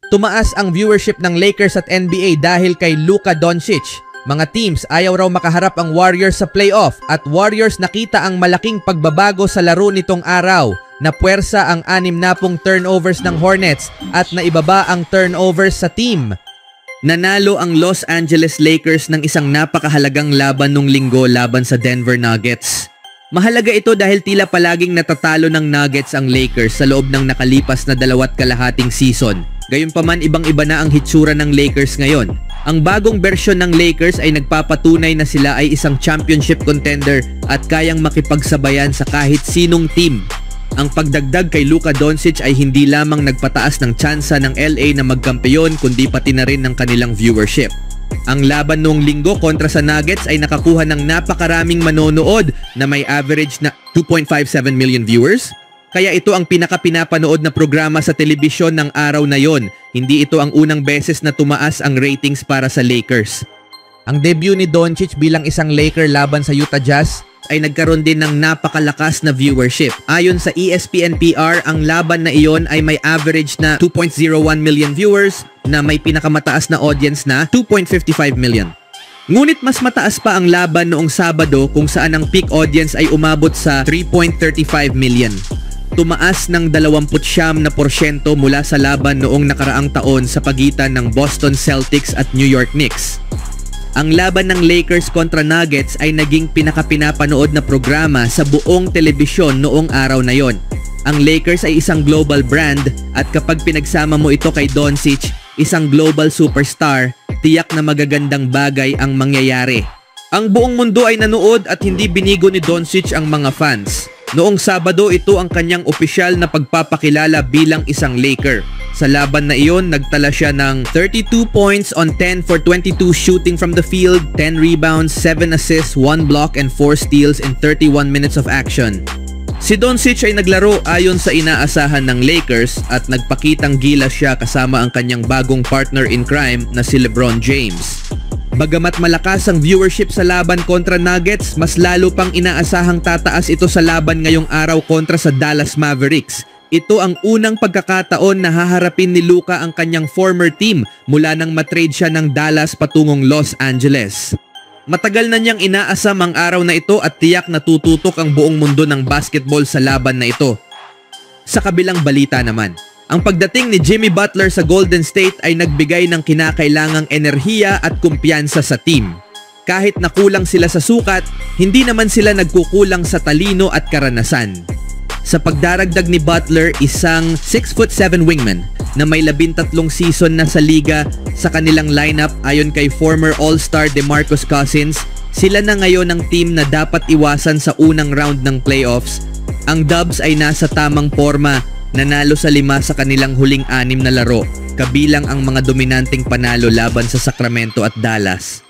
Tumaas ang viewership ng Lakers at NBA dahil kay Luka Doncic. Mga teams ayaw raw makaharap ang Warriors sa playoff at Warriors nakita ang malaking pagbabago sa laro nitong araw. Napuwersa ang 60 turnovers ng Hornets at naibaba ang turnovers sa team. Nanalo ang Los Angeles Lakers ng isang napakahalagang laban nung linggo laban sa Denver Nuggets. Mahalaga ito dahil tila palaging natatalo ng Nuggets ang Lakers sa loob ng nakalipas na 2.5 season. Gayunpaman ibang-iba na ang hitsura ng Lakers ngayon. Ang bagong bersyon ng Lakers ay nagpapatunay na sila ay isang championship contender at kayang makipagsabayan sa kahit sinong team. Ang pagdagdag kay Luka Doncic ay hindi lamang nagpataas ng tsansa ng LA na magkampeyon kundi pati na rin ng kanilang viewership. Ang laban noong linggo kontra sa Nuggets ay nakakuha ng napakaraming manonood na may average na 2.57 million viewers. Kaya ito ang pinakapinapanood na programa sa telebisyon ng araw na yon. Hindi ito ang unang beses na tumaas ang ratings para sa Lakers. Ang debut ni Doncic bilang isang Laker laban sa Utah Jazz ay nagkaroon din ng napakalakas na viewership. Ayon sa ESPN-PR, ang laban na iyon ay may average na 2.01 million viewers na may pinakamataas na audience na 2.55 million. Ngunit mas mataas pa ang laban noong Sabado kung saan ang peak audience ay umabot sa 3.35 million. Tumaas ng 29% mula sa laban noong nakaraang taon sa pagitan ng Boston Celtics at New York Knicks. Ang laban ng Lakers kontra Nuggets ay naging pinakapinapanood na programa sa buong telebisyon noong araw na yon. Ang Lakers ay isang global brand at kapag pinagsama mo ito kay Doncic, isang global superstar, tiyak na magagandang bagay ang mangyayari. Ang buong mundo ay nanood at hindi binigo ni Doncic ang mga fans. Noong Sabado, ito ang kanyang opisyal na pagpapakilala bilang isang Laker. Sa laban na iyon, nagtala siya ng 32 points on 10 for 22 shooting from the field, 10 rebounds, 7 assists, 1 block and 4 steals in 31 minutes of action. Si Doncic ay naglaro ayon sa inaasahan ng Lakers at nagpakitang gilas siya kasama ang kanyang bagong partner in crime na si LeBron James. Bagamat malakas ang viewership sa laban kontra Nuggets, mas lalo pang inaasahang tataas ito sa laban ngayong araw kontra sa Dallas Mavericks. Ito ang unang pagkakataon na haharapin ni Luka ang kanyang former team mula nang matrade siya ng Dallas patungong Los Angeles. Matagal na niyang inaasam ang araw na ito at tiyak na tututok ang buong mundo ng basketball sa laban na ito. Sa kabilang balita naman, ang pagdating ni Jimmy Butler sa Golden State ay nagbigay ng kinakailangang enerhiya at kumpiyansa sa team. Kahit nakulang sila sa sukat, hindi naman sila nagkukulang sa talino at karanasan. Sa pagdaragdag ni Butler, isang 6'7" wingman na may 13 season na sa liga sa kanilang lineup ayon kay former All-Star DeMarcus Cousins, sila na ngayon ang team na dapat iwasan sa unang round ng playoffs. Ang Dubs ay nasa tamang forma, nanalo sa 5 sa kanilang huling 6 na laro, kabilang ang mga dominanteng panalo laban sa Sacramento at Dallas.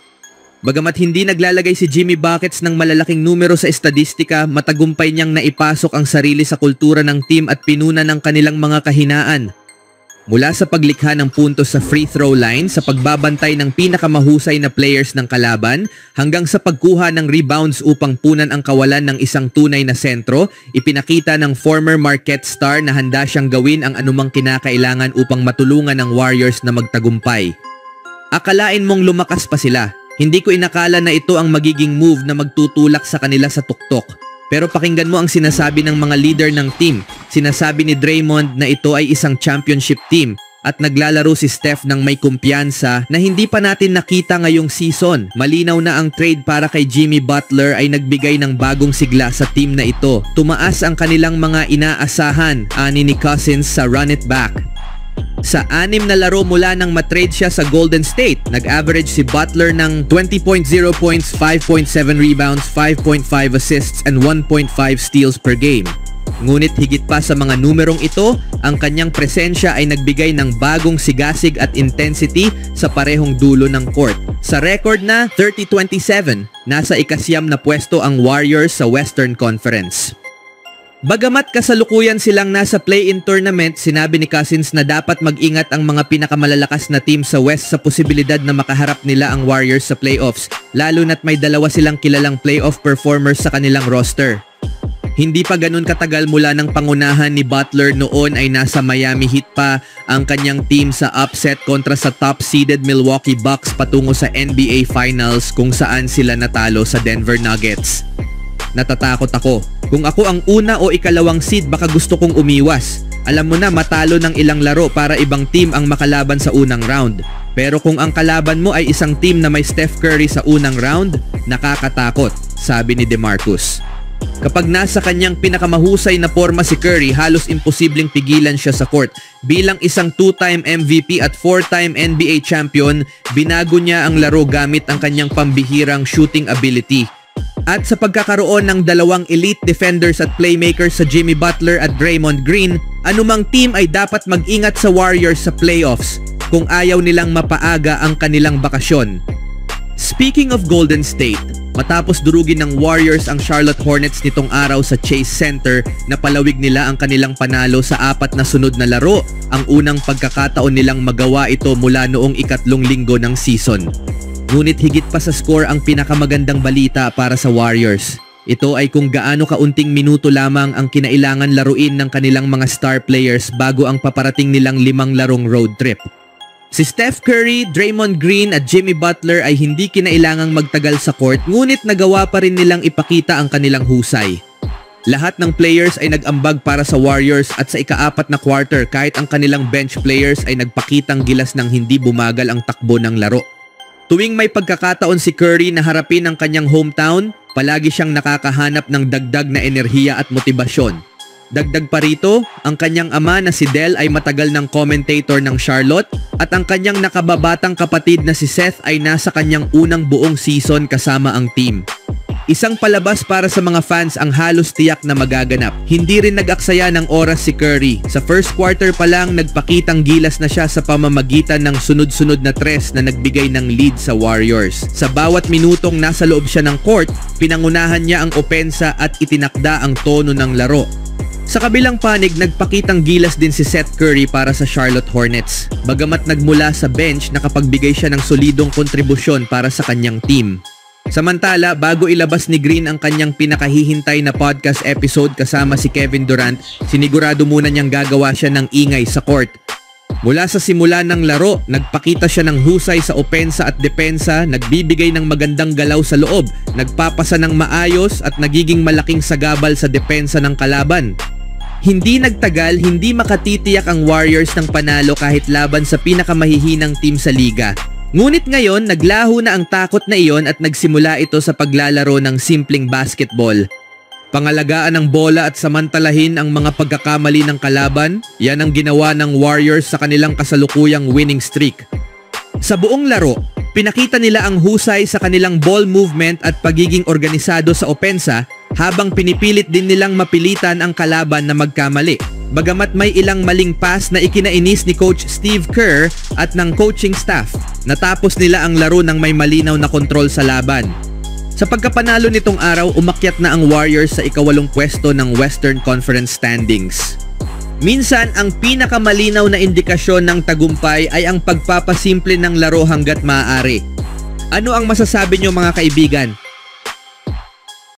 Bagamat hindi naglalagay si Jimmy Buckets ng malalaking numero sa estadistika, matagumpay niyang naipasok ang sarili sa kultura ng team at pinuna ng kanilang mga kahinaan. Mula sa paglikha ng puntos sa free throw line, sa pagbabantay ng pinakamahusay na players ng kalaban, hanggang sa pagkuha ng rebounds upang punan ang kawalan ng isang tunay na sentro, ipinakita ng former Marquette star na handa siyang gawin ang anumang kinakailangan upang matulungan ang Warriors na magtagumpay. Akalain mong lumakas pa sila. Hindi ko inakala na ito ang magiging move na magtutulak sa kanila sa tuktok. Pero pakinggan mo ang sinasabi ng mga leader ng team. Sinasabi ni Draymond na ito ay isang championship team at naglalaro si Steph ng may kumpiyansa na hindi pa natin nakita ngayong season. Malinaw na ang trade para kay Jimmy Butler ay nagbigay ng bagong sigla sa team na ito. Tumaas ang kanilang mga inaasahan, ani ni Cousins sa Run It Back. Sa 6 na laro mula nang matrade siya sa Golden State, nag-average si Butler ng 20.0 points, 5.7 rebounds, 5.5 assists, and 1.5 steals per game. Ngunit higit pa sa mga numerong ito, ang kanyang presensya ay nagbigay ng bagong sigasig at intensity sa parehong dulo ng court. Sa record na 30-27, nasa ikasyam na pwesto ang Warriors sa Western Conference. Bagamat kasalukuyan silang nasa play-in tournament, sinabi ni Cousins na dapat mag-ingat ang mga pinakamalalakas na team sa West sa posibilidad na makaharap nila ang Warriors sa playoffs, lalo na't may 2 silang kilalang playoff performers sa kanilang roster. Hindi pa ganun katagal mula ng pangunahan ni Butler noon ay nasa Miami Heat pa ang kanyang team sa upset kontra sa top-seeded Milwaukee Bucks patungo sa NBA Finals kung saan sila natalo sa Denver Nuggets. Natatakot ako. Kung ako ang una o ikalawang seed baka gusto kong umiwas. Alam mo na matalo ng ilang laro para ibang team ang makalaban sa unang round. Pero kung ang kalaban mo ay isang team na may Steph Curry sa unang round, nakakatakot, sabi ni DeMarcus. Kapag nasa kanyang pinakamahusay na forma si Curry, halos imposibleng pigilan siya sa court. Bilang isang 2-time MVP at 4-time NBA champion, binago niya ang laro gamit ang kanyang pambihirang shooting ability. At sa pagkakaroon ng dalawang elite defenders at playmakers sa Jimmy Butler at Draymond Green, anumang team ay dapat mag-ingat sa Warriors sa playoffs kung ayaw nilang mapaaga ang kanilang bakasyon. Speaking of Golden State, matapos durugin ng Warriors ang Charlotte Hornets nitong araw sa Chase Center, napalawig nila ang kanilang panalo sa 4 na sunod na laro, ang unang pagkakataon nilang magawa ito mula noong 3 linggo ng season. Ngunit higit pa sa score ang pinakamagandang balita para sa Warriors. Ito ay kung gaano kaunting minuto lamang ang kinailangan laruin ng kanilang mga star players bago ang paparating nilang 5 larong road trip. Si Steph Curry, Draymond Green at Jimmy Butler ay hindi kinailangang magtagal sa court ngunit nagawa pa rin nilang ipakita ang kanilang husay. Lahat ng players ay nag-ambag para sa Warriors at sa ika-4 na quarter kahit ang kanilang bench players ay nagpakitang gilas ng hindi bumagal ang takbo ng laro. Tuwing may pagkakataon si Curry na harapin ang kanyang hometown, palagi siyang nakakahanap ng dagdag na enerhiya at motibasyon. Dagdag pa rito, ang kanyang ama na si Del ay matagal ng commentator ng Charlotte at ang kanyang nakababatang kapatid na si Seth ay nasa kanyang unang buong season kasama ang team. Isang palabas para sa mga fans ang halos tiyak na magaganap. Hindi rin nag-aksaya ng oras si Curry. Sa first quarter pa lang nagpakitang gilas na siya sa pamamagitan ng sunod-sunod na tres na nagbigay ng lead sa Warriors. Sa bawat minutong nasa loob siya ng court, pinangunahan niya ang opensa at itinakda ang tono ng laro. Sa kabilang panig, nagpakitang gilas din si Seth Curry para sa Charlotte Hornets. Bagamat nagmula sa bench, nakapagbigay siya ng solidong kontribusyon para sa kanyang team. Samantala, bago ilabas ni Green ang kanyang pinakahihintay na podcast episode kasama si Kevin Durant, sinigurado muna niyang gagawa siya ng ingay sa court. Mula sa simula ng laro, nagpakita siya ng husay sa opensa at depensa, nagbibigay ng magandang galaw sa loob, nagpapasa ng maayos at nagiging malaking sagabal sa depensa ng kalaban. Hindi nagtagal, hindi makatitiyak ang Warriors ng panalo kahit laban sa pinakamahihinang team sa liga. Ngunit ngayon, naglaho na ang takot na iyon at nagsimula ito sa paglalaro ng simpleng basketball. Pangalagaan ang bola at samantalahin ang mga pagkakamali ng kalaban, yan ang ginawa ng Warriors sa kanilang kasalukuyang winning streak. Sa buong laro, pinakita nila ang husay sa kanilang ball movement at pagiging organisado sa opensa habang pinipilit din nilang mapilitan ang kalaban na magkamali. Bagamat may ilang maling pass na ikinainis ni Coach Steve Kerr at ng coaching staff, natapos nila ang laro ng may malinaw na kontrol sa laban. Sa pagkapanalo nitong araw, umakyat na ang Warriors sa ika-8 pwesto ng Western Conference standings. Minsan, ang pinakamalinaw na indikasyon ng tagumpay ay ang pagpapasimple ng laro hanggat maaari. Ano ang masasabi niyo mga kaibigan?